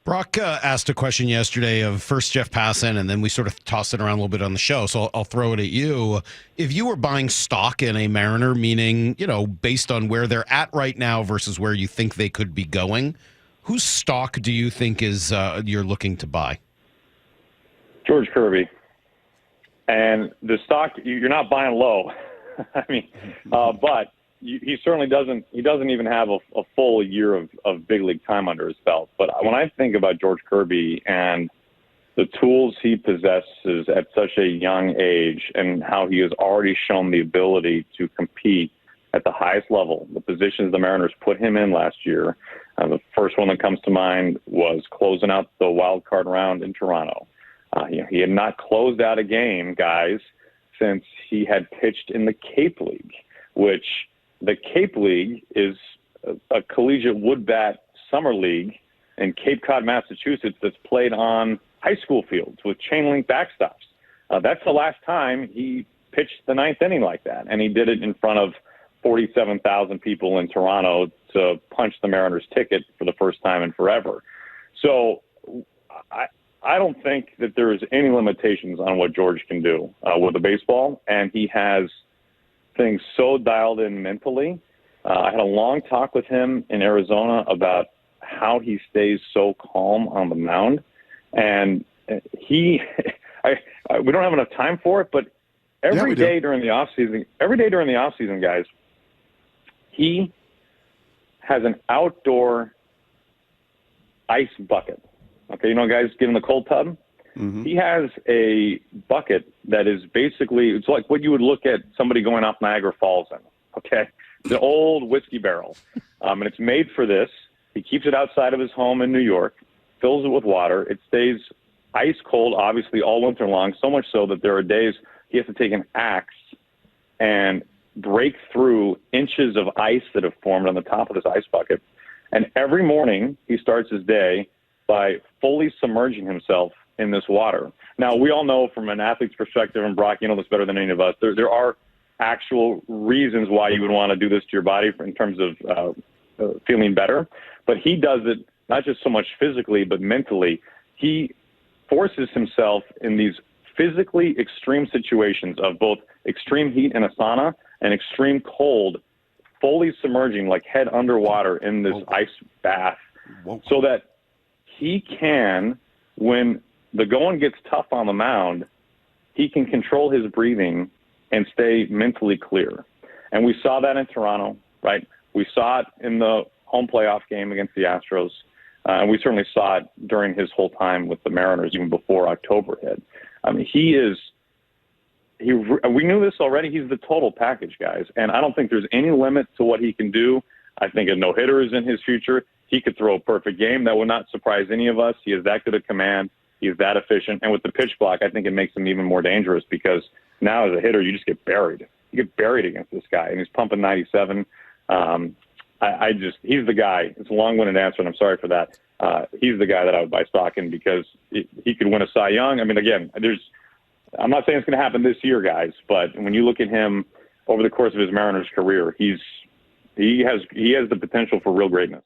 Brock asked a question yesterday of first Jeff Passan, and then we sort of tossed it around a little bit on the show. So I'll throw it at you. If you were buying stock in a Mariner, meaning, based on where they're at right now versus where you think they could be going, whose stock do you think is you're looking to buy? George Kirby. And the stock, you're not buying low. I mean, but he certainly doesn't. He doesn't even have a full year of big league time under his belt. But when I think about George Kirby and the tools he possesses at such a young age, and how he has already shown the ability to compete at the highest level, the positions the Mariners put him in last year. The first one that comes to mind was closing out the wild card round in Toronto. He had not closed out a game, guys, since he had pitched in the Cape League, which the Cape League is a collegiate wood bat summer league in Cape Cod, Massachusetts, that's played on high school fields with chain link backstops. That's the last time he pitched the ninth inning like that, and he did it in front of 47,000 people in Toronto to punch the Mariners' ticket for the first time in forever. So I don't think that there is any limitations on what George can do with the baseball, and he has things so dialed in mentally. I had a long talk with him in Arizona about how he stays so calm on the mound, and we don't have enough time for it, but every day during the off season, guys, he has an outdoor ice bucket. Okay, guys, get in the cold tub. Mm-hmm. He has a bucket that is basically, it's like what you would look at somebody going off Niagara Falls in. Okay, the old whiskey barrel, and it's made for this. He keeps it outside of his home in New York, fills it with water. It stays ice cold, obviously, all winter long. So much so that there are days he has to take an axe and break through inches of ice that have formed on the top of this ice bucket. And every morning he starts his day by fully submerging himself in this water. Now, we all know from an athlete's perspective, and Brock, you know this better than any of us, there are actual reasons why you would want to do this to your body in terms of feeling better. But he does it not just so much physically, but mentally. He forces himself in these physically extreme situations of both extreme heat in a sauna and extreme cold, fully submerging, like head underwater in this ice bath, so that he can, when the going gets tough on the mound, he can control his breathing and stay mentally clear. And we saw that in Toronto, right? We saw it in the home playoff game against the Astros, and we certainly saw it during his whole time with the Mariners, even before October hit. I mean, we knew this already. He's the total package, guys, and I don't think there's any limit to what he can do. I think a no-hitter is in his future. He could throw a perfect game. That would not surprise any of us. He is that good at command. He is that efficient. And with the pitch block, I think it makes him even more dangerous, because now as a hitter, you just get buried. You get buried against this guy, and he's pumping 97. He's the guy. It's a long-winded answer, and I'm sorry for that. He's the guy that I would buy stock in, because he could win a Cy Young. I mean, again, I'm not saying it's going to happen this year, guys, but when you look at him over the course of his Mariners career, he has the potential for real greatness.